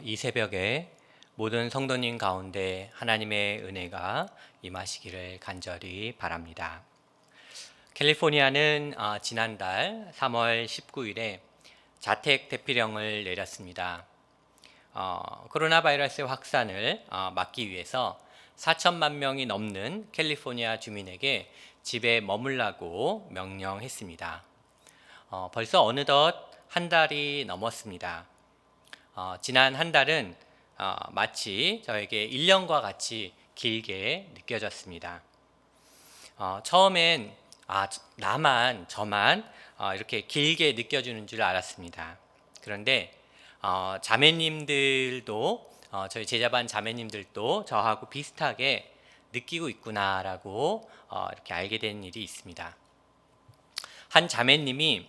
이 새벽에 모든 성도님 가운데 하나님의 은혜가 임하시기를 간절히 바랍니다. 캘리포니아는 지난달 3월 19일에 자택 대피령을 내렸습니다. 코로나 바이러스의 확산을 막기 위해서 4천만 명이 넘는 캘리포니아 주민에게 집에 머물라고 명령했습니다. 벌써 어느덧 한 달이 넘었습니다. 지난 한 달은 마치 저에게 1년과 같이 길게 느껴졌습니다. 처음엔 저만 이렇게 길게 느껴지는 줄 알았습니다. 그런데 자매님들도 저희 제자반 자매님들도 저하고 비슷하게 느끼고 있구나라고 이렇게 알게 된 일이 있습니다. 한 자매님이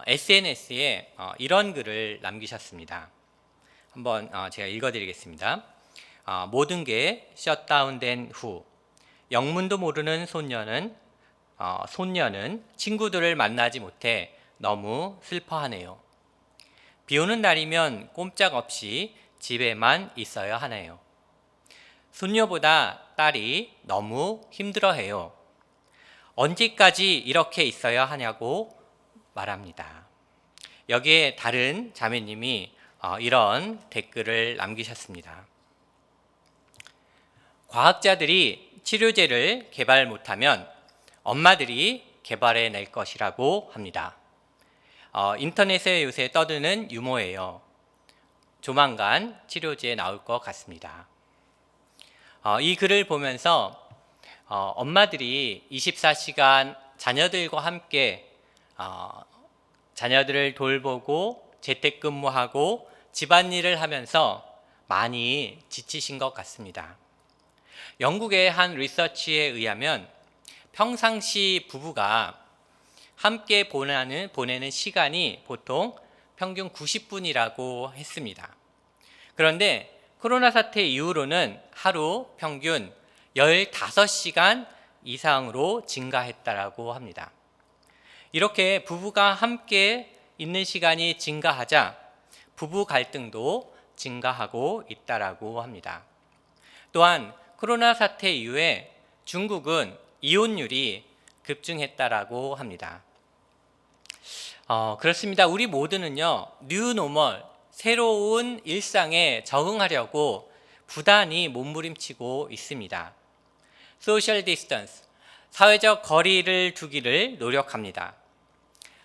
SNS에 이런 글을 남기셨습니다. 한번 제가 읽어드리겠습니다. 모든 게 셧다운된 후 영문도 모르는 손녀는 친구들을 만나지 못해 너무 슬퍼하네요. 비 오는 날이면 꼼짝없이 집에만 있어야 하네요. 손녀보다 딸이 너무 힘들어해요. 언제까지 이렇게 있어야 하냐고 말합니다. 여기에 다른 자매님이 이런 댓글을 남기셨습니다. 과학자들이 치료제를 개발 못하면 엄마들이 개발해낼 것이라고 합니다. 인터넷에 요새 떠드는 유머예요. 조만간 치료제 나올 것 같습니다. 이 글을 보면서 엄마들이 24시간 자녀들과 함께 자녀들을 돌보고 재택근무하고 집안일을 하면서 많이 지치신 것 같습니다. 영국의 한 리서치에 의하면 평상시 부부가 함께 보내는 시간이 보통 평균 90분이라고 했습니다. 그런데 코로나 사태 이후로는 하루 평균 15시간 이상으로 증가했다라고 합니다. 이렇게 부부가 함께 있는 시간이 증가하자 부부 갈등도 증가하고 있다라고 합니다. 또한 코로나 사태 이후에 중국은 이혼율이 급증했다라고 합니다. 그렇습니다. 우리 모두는요, 뉴노멀, 새로운 일상에 적응하려고 부단히 몸부림치고 있습니다. 소셜 디스턴스, 사회적 거리를 두기를 노력합니다.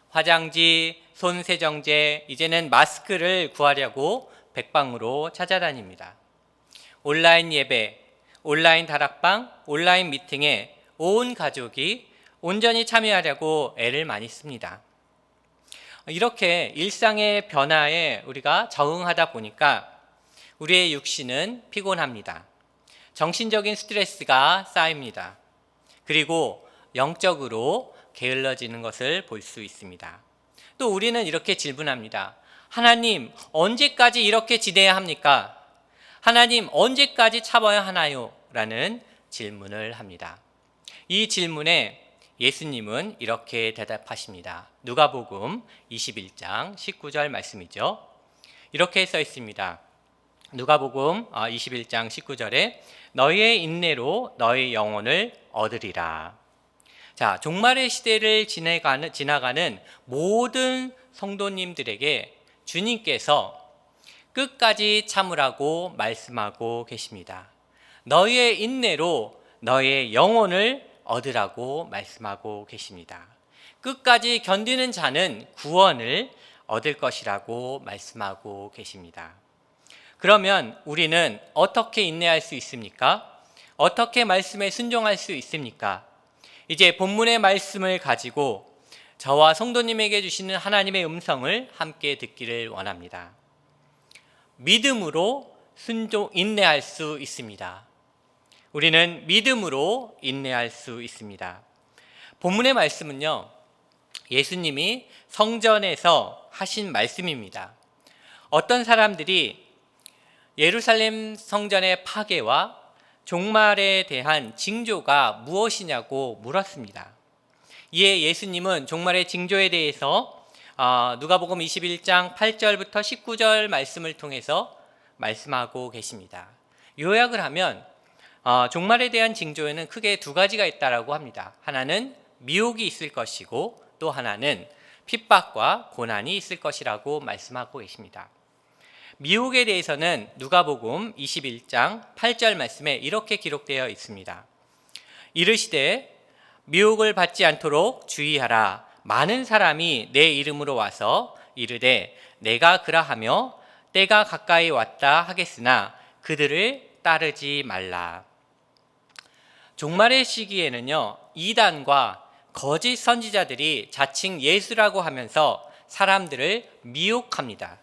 화장지, 손세정제, 이제는 마스크를 구하려고 백방으로 찾아다닙니다. 온라인 예배, 온라인 다락방, 온라인 미팅에 온 가족이 온전히 참여하려고 애를 많이 씁니다. 이렇게 일상의 변화에 우리가 적응하다 보니까 우리의 육신은 피곤합니다. 정신적인 스트레스가 쌓입니다. 그리고 영적으로 게을러지는 것을 볼 수 있습니다. 또 우리는 이렇게 질문합니다. 하나님, 언제까지 이렇게 지내야 합니까? 하나님, 언제까지 참아야 하나요? 라는 질문을 합니다. 이 질문에 예수님은 이렇게 대답하십니다. 누가복음 21장 19절 말씀이죠. 이렇게 써 있습니다. 누가복음 21장 19절에 너희의 인내로 너희 영혼을 얻으리라. 자, 종말의 시대를 지나가는 모든 성도님들에게 주님께서 끝까지 참으라고 말씀하고 계십니다. 너희의 인내로 너희의 영혼을 얻으라고 말씀하고 계십니다. 끝까지 견디는 자는 구원을 얻을 것이라고 말씀하고 계십니다. 그러면 우리는 어떻게 인내할 수 있습니까? 어떻게 말씀에 순종할 수 있습니까? 이제 본문의 말씀을 가지고 저와 성도님에게 주시는 하나님의 음성을 함께 듣기를 원합니다. 믿음으로 인내할 수 있습니다. 우리는 믿음으로 인내할 수 있습니다. 본문의 말씀은요, 예수님이 성전에서 하신 말씀입니다. 어떤 사람들이 예루살렘 성전의 파괴와 종말에 대한 징조가 무엇이냐고 물었습니다. 이에 예수님은 종말의 징조에 대해서 누가복음 21장 8절부터 19절 말씀을 통해서 말씀하고 계십니다. 요약을 하면 종말에 대한 징조에는 크게 두 가지가 있다라고 합니다. 하나는 미혹이 있을 것이고 또 하나는 핍박과 고난이 있을 것이라고 말씀하고 계십니다. 미혹에 대해서는 누가복음 21장 8절 말씀에 이렇게 기록되어 있습니다. 이르시되 미혹을 받지 않도록 주의하라. 많은 사람이 내 이름으로 와서 이르되 내가 그라하며 때가 가까이 왔다 하겠으나 그들을 따르지 말라. 종말의 시기에는요, 이단과 거짓 선지자들이 자칭 예수라고 하면서 사람들을 미혹합니다.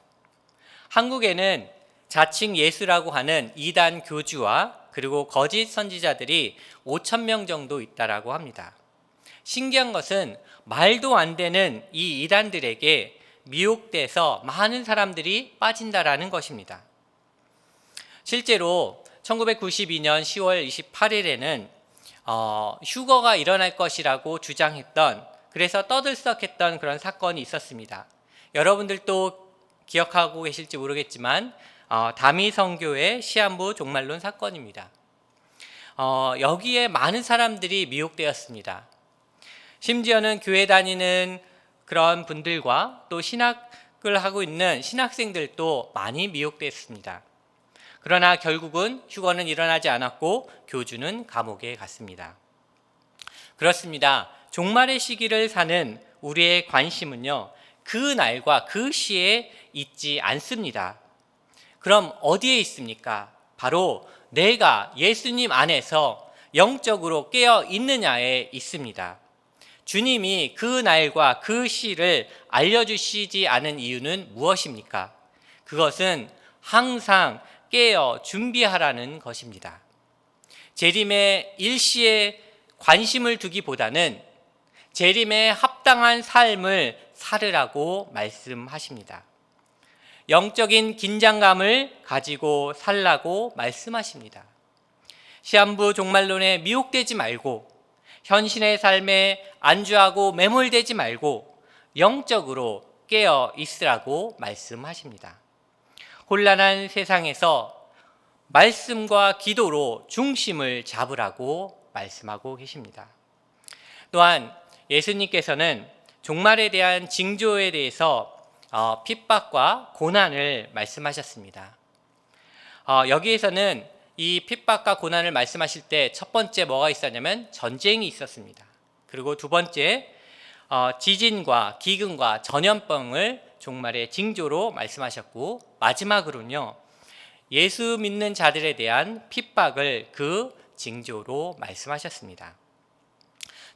한국에는 자칭 예수라고 하는 이단 교주와 그리고 거짓 선지자들이 5,000명 정도 있다라고 합니다. 신기한 것은 말도 안 되는 이 이단들에게 미혹돼서 많은 사람들이 빠진다라는 것입니다. 실제로 1992년 10월 28일에는 휴거가 일어날 것이라고 주장했던, 그래서 떠들썩했던 그런 사건이 있었습니다. 여러분들도 기억하고 계실지 모르겠지만 다미성교의 시한부 종말론 사건입니다. 여기에 많은 사람들이 미혹되었습니다. 심지어는 교회 다니는 그런 분들과 또 신학을 하고 있는 신학생들도 많이 미혹됐습니다. 그러나 결국은 휴거는 일어나지 않았고 교주는 감옥에 갔습니다. 그렇습니다. 종말의 시기를 사는 우리의 관심은요, 그 날과 그 시에 있지 않습니다. 그럼 어디에 있습니까? 바로 내가 예수님 안에서 영적으로 깨어 있느냐에 있습니다. 주님이 그 날과 그 시를 알려주시지 않은 이유는 무엇입니까? 그것은 항상 깨어 준비하라는 것입니다. 재림의 일시에 관심을 두기보다는 재림에 합당한 삶을 살으라고 말씀하십니다. 영적인 긴장감을 가지고 살라고 말씀하십니다. 시한부 종말론에 미혹되지 말고 현신의 삶에 안주하고 매몰되지 말고 영적으로 깨어 있으라고 말씀하십니다. 혼란한 세상에서 말씀과 기도로 중심을 잡으라고 말씀하고 계십니다. 또한 예수님께서는 종말에 대한 징조에 대해서 핍박과 고난을 말씀하셨습니다. 여기에서는 이 핍박과 고난을 말씀하실 때 첫 번째 뭐가 있었냐면 전쟁이 있었습니다. 그리고 두 번째 지진과 기근과 전염병을 종말의 징조로 말씀하셨고, 마지막으로는요, 예수 믿는 자들에 대한 핍박을 그 징조로 말씀하셨습니다.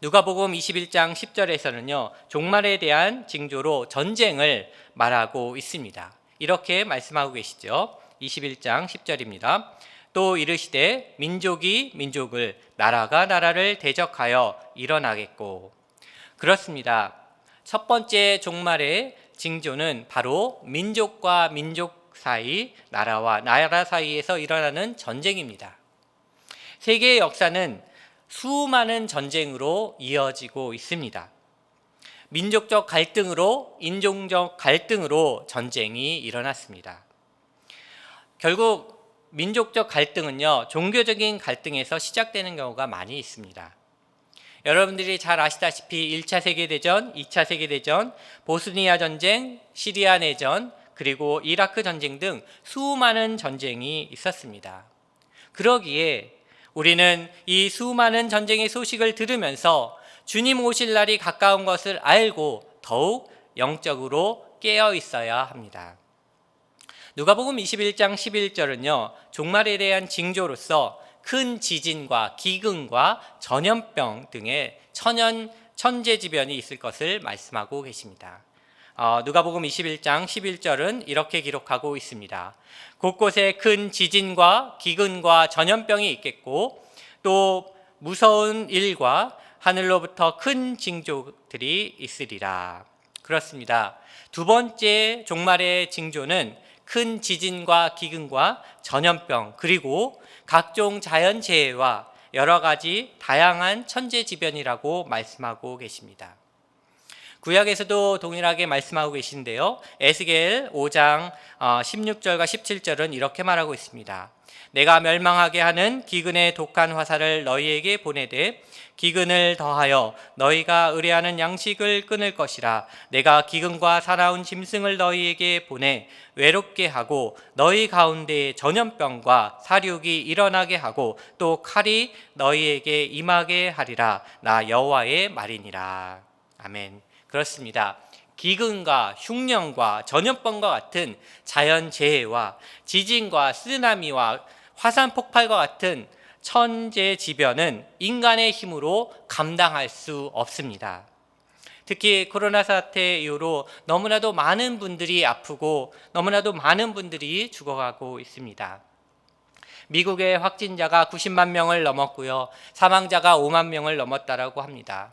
누가복음 21장 10절에서는요, 종말에 대한 징조로 전쟁을 말하고 있습니다. 이렇게 말씀하고 계시죠. 21장 10절입니다. 또 이르시되 민족이 민족을, 나라가 나라를 대적하여 일어나겠고. 그렇습니다. 첫 번째 종말의 징조는 바로 민족과 민족 사이, 나라와 나라 사이에서 일어나는 전쟁입니다. 세계의 역사는 수많은 전쟁으로 이어지고 있습니다. 민족적 갈등으로, 인종적 갈등으로 전쟁이 일어났습니다. 결국 민족적 갈등은요, 종교적인 갈등에서 시작되는 경우가 많이 있습니다. 여러분들이 잘 아시다시피 1차 세계대전, 2차 세계대전, 보스니아 전쟁, 시리아 내전, 그리고 이라크 전쟁 등 수많은 전쟁이 있었습니다. 그러기에 우리는 이 수많은 전쟁의 소식을 들으면서 주님 오실 날이 가까운 것을 알고 더욱 영적으로 깨어 있어야 합니다. 누가복음 21장 11절은요, 종말에 대한 징조로서 큰 지진과 기근과 전염병 등의 천재지변이 있을 것을 말씀하고 계십니다. 누가복음 21장 11절은 이렇게 기록하고 있습니다. 곳곳에 큰 지진과 기근과 전염병이 있겠고 또 무서운 일과 하늘로부터 큰 징조들이 있으리라. 그렇습니다. 두 번째 종말의 징조는 큰 지진과 기근과 전염병, 그리고 각종 자연재해와 여러 가지 다양한 천재지변이라고 말씀하고 계십니다. 구약에서도 동일하게 말씀하고 계신데요. 에스겔 5장 16절과 17절은 이렇게 말하고 있습니다. 내가 멸망하게 하는 기근의 독한 화살을 너희에게 보내되 기근을 더하여 너희가 의뢰하는 양식을 끊을 것이라. 내가 기근과 사나운 짐승을 너희에게 보내 외롭게 하고 너희 가운데 전염병과 사륙이 일어나게 하고 또 칼이 너희에게 임하게 하리라. 나 여호와의 말이니라. 아멘. 그렇습니다. 기근과 흉년과 전염병과 같은 자연재해와 지진과 쓰나미와 화산 폭발과 같은 천재지변은 인간의 힘으로 감당할 수 없습니다. 특히 코로나 사태 이후로 너무나도 많은 분들이 아프고 너무나도 많은 분들이 죽어가고 있습니다. 미국의 확진자가 90만 명을 넘었고요. 사망자가 5만 명을 넘었다라고 합니다.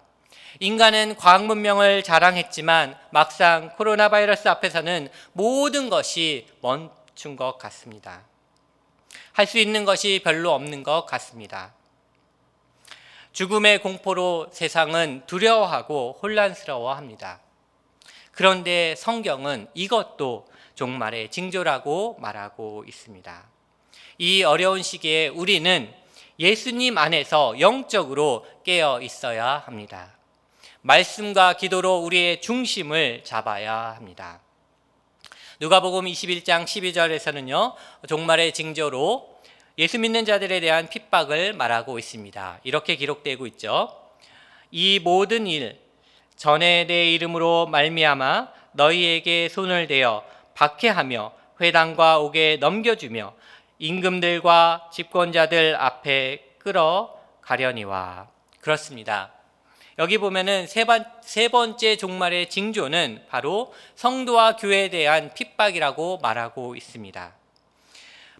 인간은 과학 문명을 자랑했지만 막상 코로나 바이러스 앞에서는 모든 것이 멈춘 것 같습니다. 할 수 있는 것이 별로 없는 것 같습니다. 죽음의 공포로 세상은 두려워하고 혼란스러워합니다. 그런데 성경은 이것도 종말의 징조라고 말하고 있습니다. 이 어려운 시기에 우리는 예수님 안에서 영적으로 깨어 있어야 합니다. 말씀과 기도로 우리의 중심을 잡아야 합니다. 누가복음 21장 12절에서는요. 종말의 징조로 예수 믿는 자들에 대한 핍박을 말하고 있습니다. 이렇게 기록되고 있죠. 이 모든 일 전에 내 이름으로 말미암아 너희에게 손을 대어 박해하며 회당과 옥에 넘겨주며 임금들과 집권자들 앞에 끌어가려니와. 그렇습니다. 여기 보면은 세 번째 종말의 징조는 바로 성도와 교회에 대한 핍박이라고 말하고 있습니다.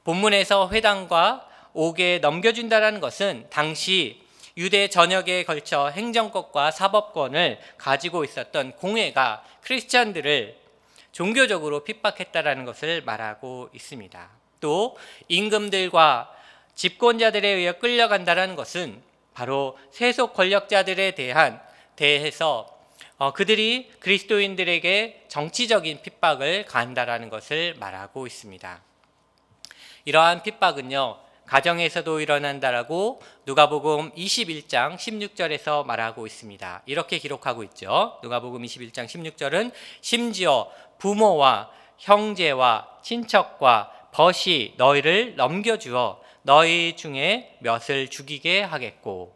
본문에서 회당과 옥에 넘겨준다는 것은 당시 유대 전역에 걸쳐 행정권과 사법권을 가지고 있었던 공회가 크리스찬들을 종교적으로 핍박했다는 것을 말하고 있습니다. 또 임금들과 집권자들에 의해 끌려간다는 것은 바로 세속 권력자들에 대해서 그들이 그리스도인들에게 정치적인 핍박을 가한다라는 것을 말하고 있습니다. 이러한 핍박은요, 가정에서도 일어난다라고 누가복음 21장 16절에서 말하고 있습니다. 이렇게 기록하고 있죠. 누가복음 21장 16절은 심지어 부모와 형제와 친척과 벗이 너희를 넘겨주어 너희 중에 몇을 죽이게 하겠고.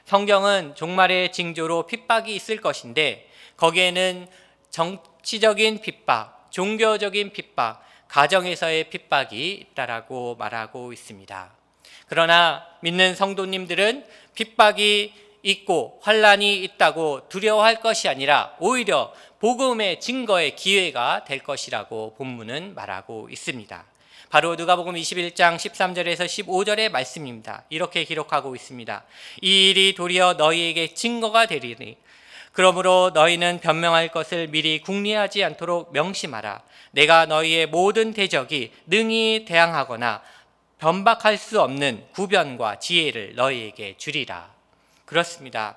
성경은 종말의 징조로 핍박이 있을 것인데 거기에는 정치적인 핍박, 종교적인 핍박, 가정에서의 핍박이 있다라고 말하고 있습니다. 그러나 믿는 성도님들은 핍박이 있고 환란이 있다고 두려워할 것이 아니라 오히려 복음의 증거의 기회가 될 것이라고 본문은 말하고 있습니다. 바로 누가복음 21장 13절에서 15절의 말씀입니다. 이렇게 기록하고 있습니다. 이 일이 도리어 너희에게 증거가 되리니 그러므로 너희는 변명할 것을 미리 궁리하지 않도록 명심하라. 내가 너희의 모든 대적이 능히 대항하거나 변박할 수 없는 구변과 지혜를 너희에게 주리라. 그렇습니다.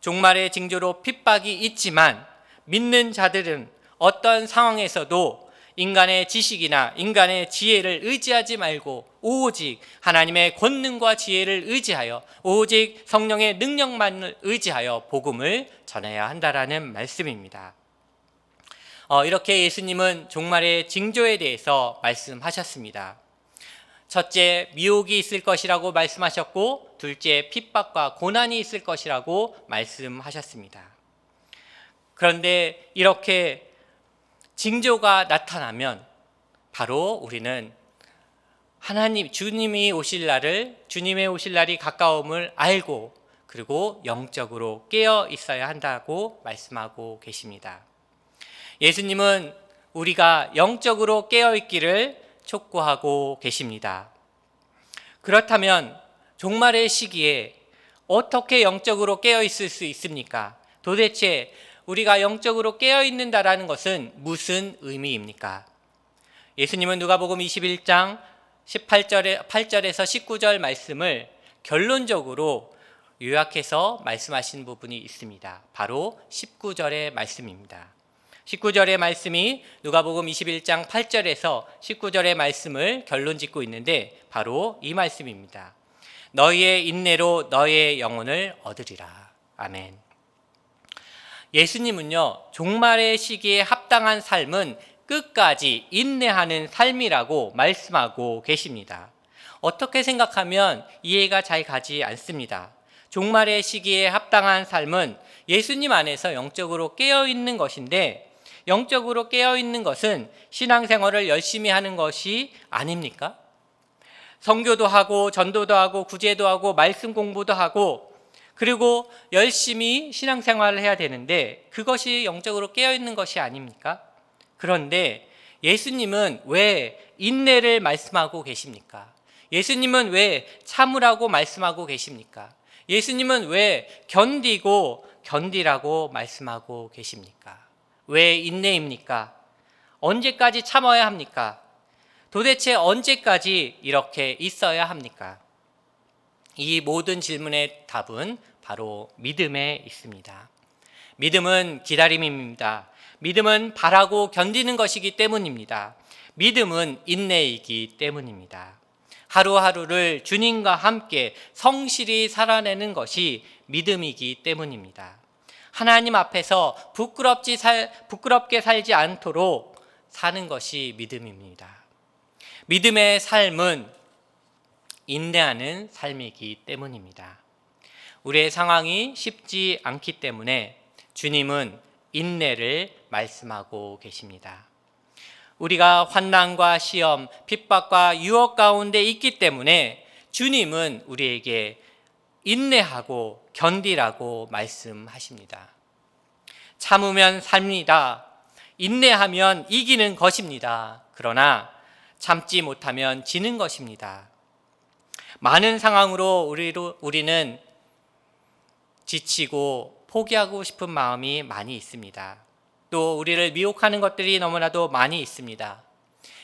종말의 징조로 핍박이 있지만 믿는 자들은 어떤 상황에서도 인간의 지식이나 인간의 지혜를 의지하지 말고 오직 하나님의 권능과 지혜를 의지하여 오직 성령의 능력만을 의지하여 복음을 전해야 한다라는 말씀입니다. 이렇게 예수님은 종말의 징조에 대해서 말씀하셨습니다. 첫째, 미혹이 있을 것이라고 말씀하셨고 둘째, 핍박과 고난이 있을 것이라고 말씀하셨습니다. 그런데 이렇게 징조가 나타나면 바로 우리는 주님의 오실 날이 가까움을 알고 그리고 영적으로 깨어 있어야 한다고 말씀하고 계십니다. 예수님은 우리가 영적으로 깨어 있기를 촉구하고 계십니다. 그렇다면 종말의 시기에 어떻게 영적으로 깨어 있을 수 있습니까? 도대체 우리가 영적으로 깨어있는다라는 것은 무슨 의미입니까? 예수님은 누가복음 21장 8절에서 19절 말씀을 결론적으로 요약해서 말씀하신 부분이 있습니다. 바로 19절의 말씀입니다. 19절의 말씀이 누가복음 21장 8절에서 19절의 말씀을 결론 짓고 있는데 바로 이 말씀입니다. 너희의 인내로 너희의 영혼을 얻으리라. 아멘. 예수님은요, 종말의 시기에 합당한 삶은 끝까지 인내하는 삶이라고 말씀하고 계십니다. 어떻게 생각하면 이해가 잘 가지 않습니다. 종말의 시기에 합당한 삶은 예수님 안에서 영적으로 깨어있는 것인데, 영적으로 깨어있는 것은 신앙생활을 열심히 하는 것이 아닙니까? 선교도 하고 전도도 하고 구제도 하고 말씀 공부도 하고 그리고 열심히 신앙생활을 해야 되는데 그것이 영적으로 깨어있는 것이 아닙니까? 그런데 예수님은 왜 인내를 말씀하고 계십니까? 예수님은 왜 참으라고 말씀하고 계십니까? 예수님은 왜 견디라고 말씀하고 계십니까? 왜 인내입니까? 언제까지 참아야 합니까? 도대체 언제까지 이렇게 있어야 합니까? 이 모든 질문의 답은 바로 믿음에 있습니다. 믿음은 기다림입니다. 믿음은 바라고 견디는 것이기 때문입니다. 믿음은 인내이기 때문입니다. 하루하루를 주님과 함께 성실히 살아내는 것이 믿음이기 때문입니다. 하나님 앞에서 부끄럽게 살지 않도록 사는 것이 믿음입니다. 믿음의 삶은 인내하는 삶이기 때문입니다. 우리의 상황이 쉽지 않기 때문에 주님은 인내를 말씀하고 계십니다. 우리가 환난과 시험, 핍박과 유혹 가운데 있기 때문에 주님은 우리에게 인내하고 견디라고 말씀하십니다. 참으면 삽니다. 인내하면 이기는 것입니다. 그러나 참지 못하면 지는 것입니다. 많은 상황으로 우리는 지치고 포기하고 싶은 마음이 많이 있습니다. 또 우리를 미혹하는 것들이 너무나도 많이 있습니다.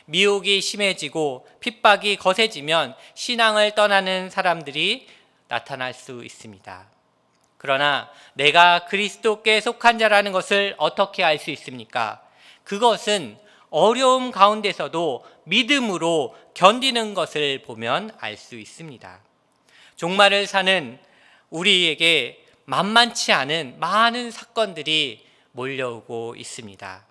미혹이 심해지고 핍박이 거세지면 신앙을 떠나는 사람들이 나타날 수 있습니다. 그러나 내가 그리스도께 속한 자라는 것을 어떻게 알 수 있습니까? 그것은 어려움 가운데서도 믿음으로 견디는 것을 보면 알 수 있습니다. 종말을 사는 우리에게 만만치 않은 많은 사건들이 몰려오고 있습니다.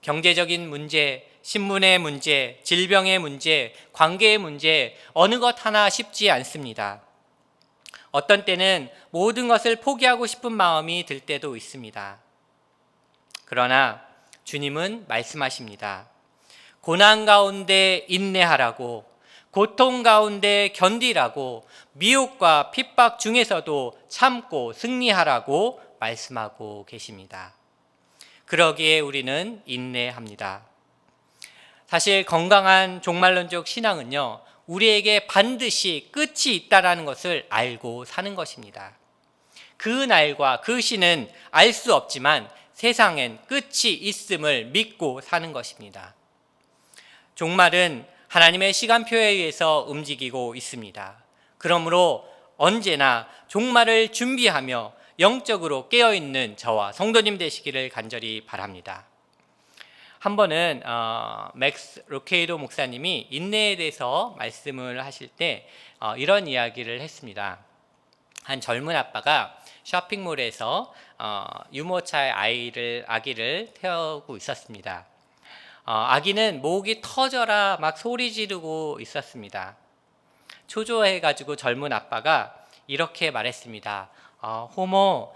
경제적인 문제, 신분의 문제, 질병의 문제, 관계의 문제, 어느 것 하나 쉽지 않습니다. 어떤 때는 모든 것을 포기하고 싶은 마음이 들 때도 있습니다. 그러나 주님은 말씀하십니다. 고난 가운데 인내하라고, 고통 가운데 견디라고, 미혹과 핍박 중에서도 참고 승리하라고 말씀하고 계십니다. 그러기에 우리는 인내합니다. 사실 건강한 종말론적 신앙은요, 우리에게 반드시 끝이 있다라는 것을 알고 사는 것입니다. 그 날과 그 시는 알 수 없지만 세상엔 끝이 있음을 믿고 사는 것입니다. 종말은 하나님의 시간표에 의해서 움직이고 있습니다. 그러므로 언제나 종말을 준비하며 영적으로 깨어있는 저와 성도님 되시기를 간절히 바랍니다. 한 번은 맥스 루케이도 목사님이 인내에 대해서 말씀을 하실 때 이런 이야기를 했습니다. 한 젊은 아빠가 쇼핑몰에서 유모차의 아기를 태우고 있었습니다. 아기는 목이 터져라 막 소리 지르고 있었습니다. 초조해가지고 젊은 아빠가 이렇게 말했습니다. 호모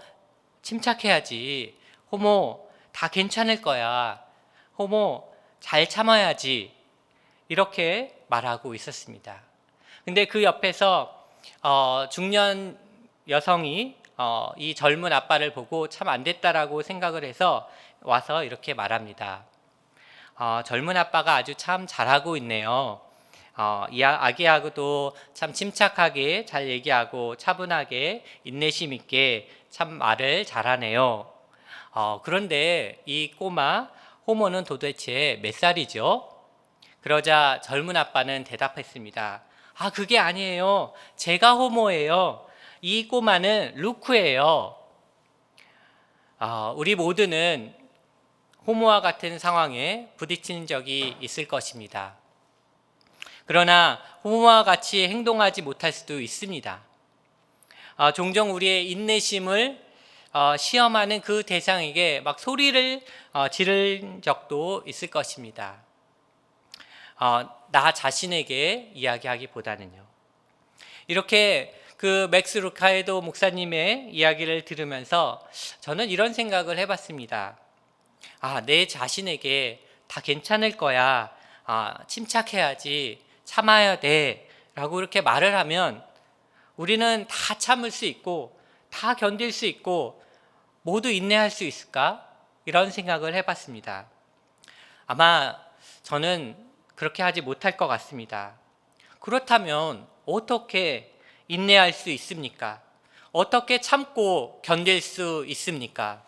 침착해야지. 호모 다 괜찮을 거야. 호모 잘 참아야지. 이렇게 말하고 있었습니다. 근데 그 옆에서 중년 여성이 이 젊은 아빠를 보고 참 안 됐다라고 생각을 해서 와서 이렇게 말합니다. 젊은 아빠가 아주 참 잘하고 있네요. 이 아기하고도 참 침착하게 잘 얘기하고 차분하게 인내심 있게 참 말을 잘하네요. 그런데 이 꼬마 호모는 도대체 몇 살이죠? 그러자 젊은 아빠는 대답했습니다. 그게 아니에요. 제가 호모예요. 이 꼬마는 루크예요. 우리 모두는 호모와 같은 상황에 부딪힌 적이 있을 것입니다. 그러나 호모와 같이 행동하지 못할 수도 있습니다. 종종 우리의 인내심을 시험하는 그 대상에게 막 소리를 지른 적도 있을 것입니다. 나 자신에게 이야기하기보다는요. 이렇게 그 맥스 루카에도 목사님의 이야기를 들으면서 저는 이런 생각을 해봤습니다. 내 자신에게 다 괜찮을 거야. 침착해야지. 참아야 돼. 라고 이렇게 말을 하면 우리는 다 참을 수 있고 다 견딜 수 있고 모두 인내할 수 있을까? 이런 생각을 해봤습니다. 아마 저는 그렇게 하지 못할 것 같습니다. 그렇다면 어떻게 인내할 수 있습니까? 어떻게 참고 견딜 수 있습니까?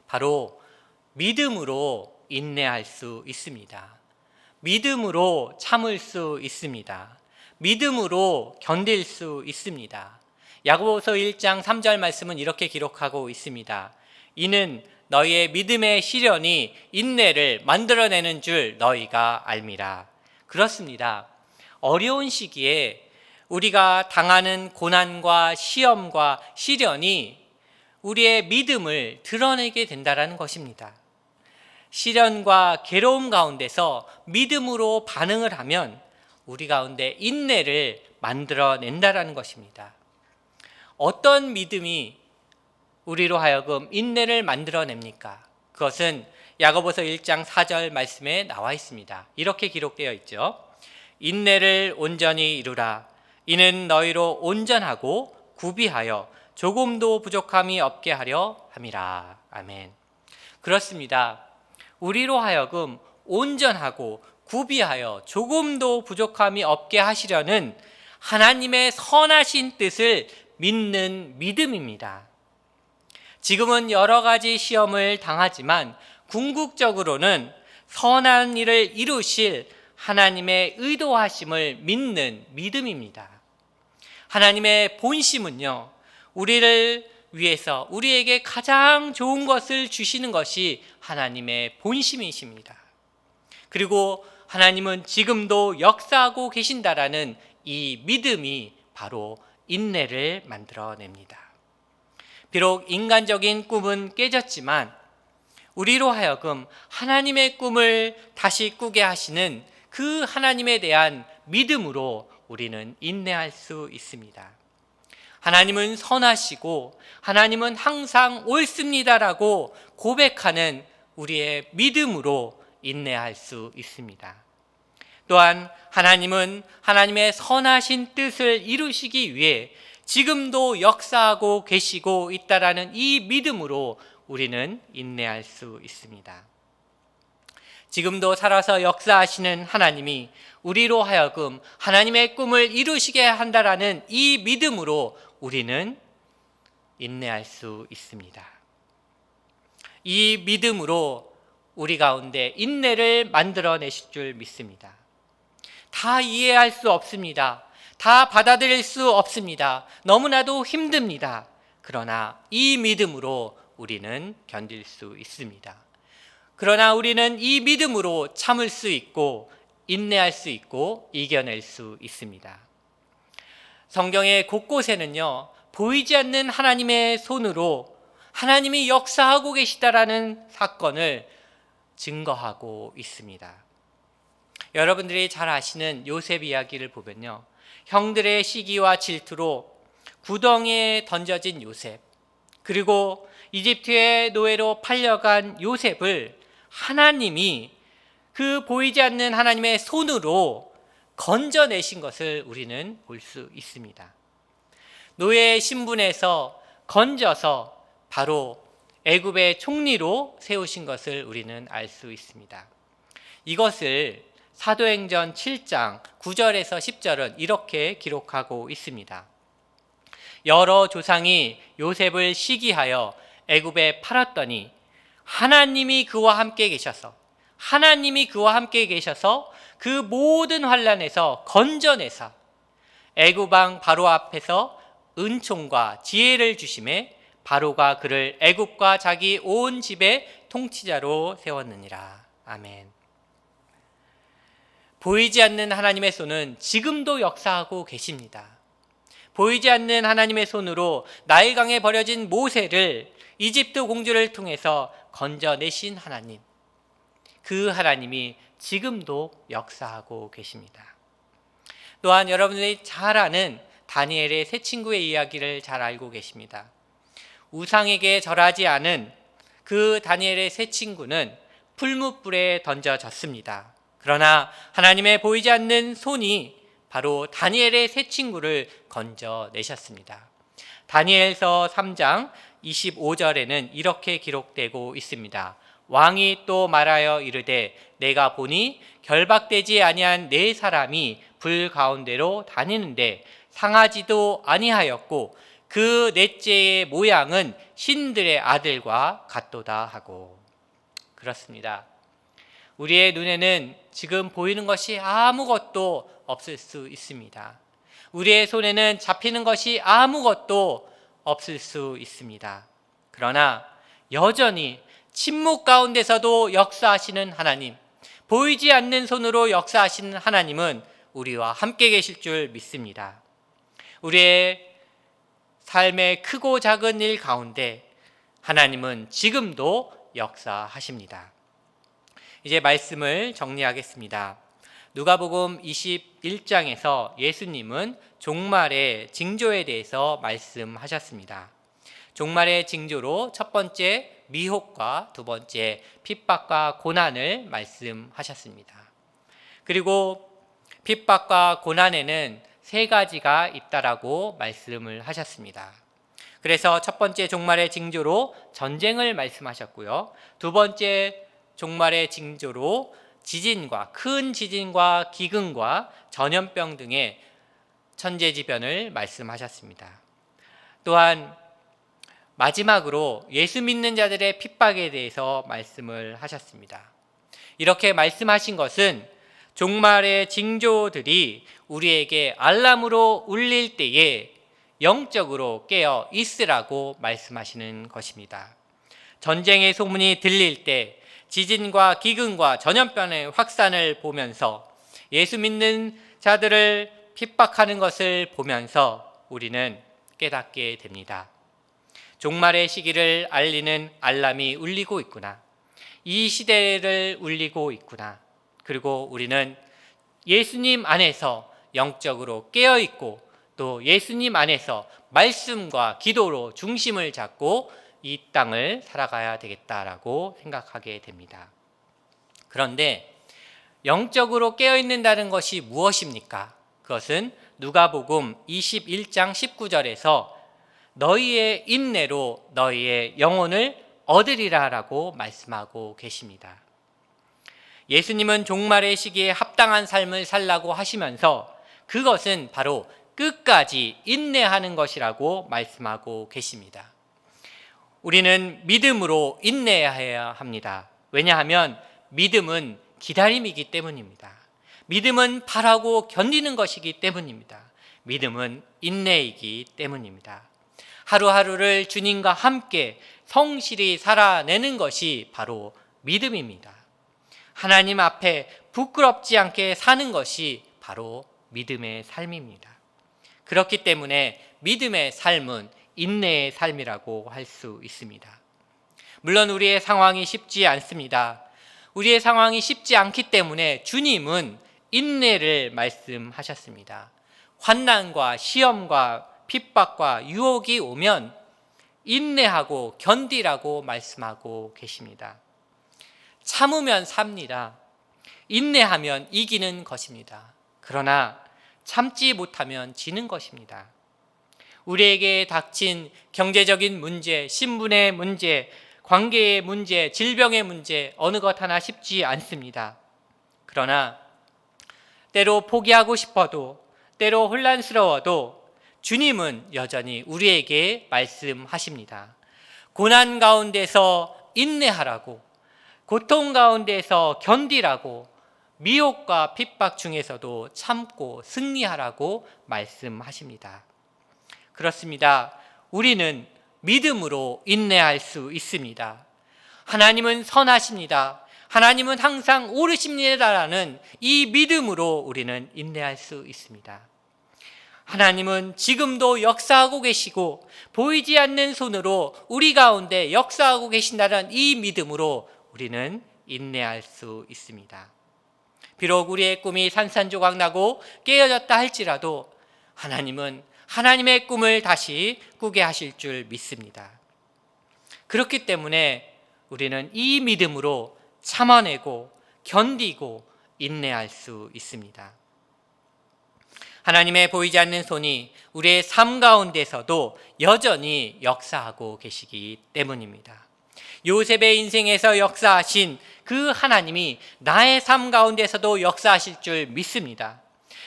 바로 믿음으로 인내할 수 있습니다. 믿음으로 참을 수 있습니다. 믿음으로 견딜 수 있습니다. 야고보서 1장 3절 말씀은 이렇게 기록하고 있습니다. 이는 너희의 믿음의 시련이 인내를 만들어내는 줄 너희가 알미라. 그렇습니다. 어려운 시기에 우리가 당하는 고난과 시험과 시련이 우리의 믿음을 드러내게 된다는 것입니다. 시련과 괴로움 가운데서 믿음으로 반응을 하면 우리 가운데 인내를 만들어낸다는 것입니다. 어떤 믿음이 우리로 하여금 인내를 만들어냅니까? 그것은 야고보서 1장 4절 말씀에 나와 있습니다. 이렇게 기록되어 있죠. 인내를 온전히 이루라. 이는 너희로 온전하고 구비하여 조금도 부족함이 없게 하려 함이라. 아멘. 그렇습니다. 우리로 하여금 온전하고 구비하여 조금도 부족함이 없게 하시려는 하나님의 선하신 뜻을 믿는 믿음입니다. 지금은 여러 가지 시험을 당하지만 궁극적으로는 선한 일을 이루실 하나님의 의도하심을 믿는 믿음입니다. 하나님의 본심은요, 우리를 위해서 우리에게 가장 좋은 것을 주시는 것이 하나님의 본심이십니다. 그리고 하나님은 지금도 역사하고 계신다라는 이 믿음이 바로 인내를 만들어냅니다. 비록 인간적인 꿈은 깨졌지만 우리로 하여금 하나님의 꿈을 다시 꾸게 하시는 그 하나님에 대한 믿음으로 우리는 인내할 수 있습니다. 하나님은 선하시고 하나님은 항상 옳습니다라고 고백하는 우리의 믿음으로 인내할 수 있습니다. 또한 하나님은 하나님의 선하신 뜻을 이루시기 위해 지금도 역사하고 계시고 있다라는 이 믿음으로 우리는 인내할 수 있습니다. 지금도 살아서 역사하시는 하나님이 우리로 하여금 하나님의 꿈을 이루시게 한다라는 이 믿음으로 우리는 인내할 수 있습니다. 이 믿음으로 우리 가운데 인내를 만들어내실 줄 믿습니다. 다 이해할 수 없습니다. 다 받아들일 수 없습니다. 너무나도 힘듭니다. 그러나 이 믿음으로 우리는 견딜 수 있습니다. 그러나 우리는 이 믿음으로 참을 수 있고 인내할 수 있고 이겨낼 수 있습니다. 성경의 곳곳에는요, 보이지 않는 하나님의 손으로 하나님이 역사하고 계시다라는 사건을 증거하고 있습니다. 여러분들이 잘 아시는 요셉 이야기를 보면요, 형들의 시기와 질투로 구덩이에 던져진 요셉, 그리고 이집트의 노예로 팔려간 요셉을 하나님이 그 보이지 않는 하나님의 손으로 건져내신 것을 우리는 볼 수 있습니다. 노예 신분에서 건져서 바로 애굽의 총리로 세우신 것을 우리는 알 수 있습니다. 이것을 사도행전 7장 9절에서 10절은 이렇게 기록하고 있습니다. 여러 조상이 요셉을 시기하여 애굽에 팔았더니 하나님이 그와 함께 계셔서 그 모든 환난에서 건져내사 애굽 왕 바로 앞에서 은총과 지혜를 주심에 바로가 그를 애굽과 자기 온 집의 통치자로 세웠느니라. 아멘. 보이지 않는 하나님의 손은 지금도 역사하고 계십니다. 보이지 않는 하나님의 손으로 나일강에 버려진 모세를 이집트 공주를 통해서 건져내신 하나님, 그 하나님이 지금도 역사하고 계십니다. 또한 여러분들이 잘 아는 다니엘의 세 친구의 이야기를 잘 알고 계십니다. 우상에게 절하지 않은 그 다니엘의 세 친구는 풀무불에 던져졌습니다. 그러나 하나님의 보이지 않는 손이 바로 다니엘의 세 친구를 건져내셨습니다. 다니엘서 3장 25절에는 이렇게 기록되고 있습니다. 왕이 또 말하여 이르되 내가 보니 결박되지 아니한 네 사람이 불 가운데로 다니는데 상하지도 아니하였고 그 넷째의 모양은 신들의 아들과 같도다 하고. 그렇습니다. 우리의 눈에는 지금 보이는 것이 아무것도 없을 수 있습니다. 우리의 손에는 잡히는 것이 아무것도 없을 수 있습니다. 그러나 여전히 침묵 가운데서도 역사하시는 하나님, 보이지 않는 손으로 역사하시는 하나님은 우리와 함께 계실 줄 믿습니다. 우리의 삶의 크고 작은 일 가운데 하나님은 지금도 역사하십니다. 이제 말씀을 정리하겠습니다. 누가복음 21장에서 예수님은 종말의 징조에 대해서 말씀하셨습니다. 종말의 징조로 첫 번째 미혹과 두 번째 핍박과 고난을 말씀하셨습니다. 그리고 핍박과 고난에는 세 가지가 있다라고 말씀을 하셨습니다. 그래서 첫 번째 종말의 징조로 전쟁을 말씀하셨고요. 두 번째 종말의 징조로 지진과 큰 지진과 기근과 전염병 등의 천재지변을 말씀하셨습니다. 또한 마지막으로 예수 믿는 자들의 핍박에 대해서 말씀을 하셨습니다. 이렇게 말씀하신 것은 종말의 징조들이 우리에게 알람으로 울릴 때에 영적으로 깨어 있으라고 말씀하시는 것입니다. 전쟁의 소문이 들릴 때 지진과 기근과 전염병의 확산을 보면서 예수 믿는 자들을 핍박하는 것을 보면서 우리는 깨닫게 됩니다. 종말의 시기를 알리는 알람이 울리고 있구나. 이 시대를 울리고 있구나. 그리고 우리는 예수님 안에서 영적으로 깨어있고 또 예수님 안에서 말씀과 기도로 중심을 잡고 이 땅을 살아가야 되겠다라고 생각하게 됩니다. 그런데 영적으로 깨어있는다는 것이 무엇입니까? 그것은 누가복음 21장 19절에서 너희의 인내로 너희의 영혼을 얻으리라라고 말씀하고 계십니다. 예수님은 종말의 시기에 합당한 삶을 살라고 하시면서 그것은 바로 끝까지 인내하는 것이라고 말씀하고 계십니다. 우리는 믿음으로 인내해야 합니다. 왜냐하면 믿음은 기다림이기 때문입니다. 믿음은 바라고 견디는 것이기 때문입니다. 믿음은 인내이기 때문입니다. 하루하루를 주님과 함께 성실히 살아내는 것이 바로 믿음입니다. 하나님 앞에 부끄럽지 않게 사는 것이 바로 믿음의 삶입니다. 그렇기 때문에 믿음의 삶은 인내의 삶이라고 할 수 있습니다. 물론 우리의 상황이 쉽지 않습니다. 우리의 상황이 쉽지 않기 때문에 주님은 인내를 말씀하셨습니다. 환난과 시험과 핍박과 유혹이 오면 인내하고 견디라고 말씀하고 계십니다. 참으면 삽니다. 인내하면 이기는 것입니다. 그러나 참지 못하면 지는 것입니다. 우리에게 닥친 경제적인 문제, 신분의 문제, 관계의 문제, 질병의 문제 어느 것 하나 쉽지 않습니다. 그러나 때로 포기하고 싶어도 때로 혼란스러워도 주님은 여전히 우리에게 말씀하십니다. 고난 가운데서 인내하라고, 고통 가운데서 견디라고, 미혹과 핍박 중에서도 참고 승리하라고 말씀하십니다. 그렇습니다. 우리는 믿음으로 인내할 수 있습니다. 하나님은 선하십니다. 하나님은 항상 옳으십니다라는 이 믿음으로 우리는 인내할 수 있습니다. 하나님은 지금도 역사하고 계시고 보이지 않는 손으로 우리 가운데 역사하고 계신다는 이 믿음으로 우리는 인내할 수 있습니다. 비록 우리의 꿈이 산산조각 나고 깨어졌다 할지라도 하나님은 하나님의 꿈을 다시 꾸게 하실 줄 믿습니다. 그렇기 때문에 우리는 이 믿음으로 참아내고 견디고 인내할 수 있습니다. 하나님의 보이지 않는 손이 우리의 삶 가운데서도 여전히 역사하고 계시기 때문입니다. 요셉의 인생에서 역사하신 그 하나님이 나의 삶 가운데서도 역사하실 줄 믿습니다.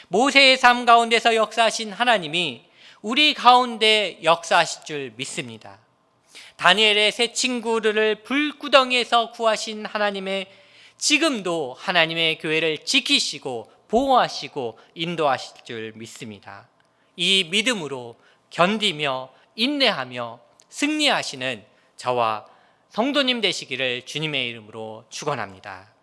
모세의 삶 가운데서 역사하신 하나님이 우리 가운데 역사하실 줄 믿습니다. 다니엘의 세 친구들을 불구덩이에서 구하신 하나님의 지금도 하나님의 교회를 지키시고 보호하시고 인도하실 줄 믿습니다. 이 믿음으로 견디며 인내하며 승리하시는 저와 성도님 되시기를 주님의 이름으로 축원합니다.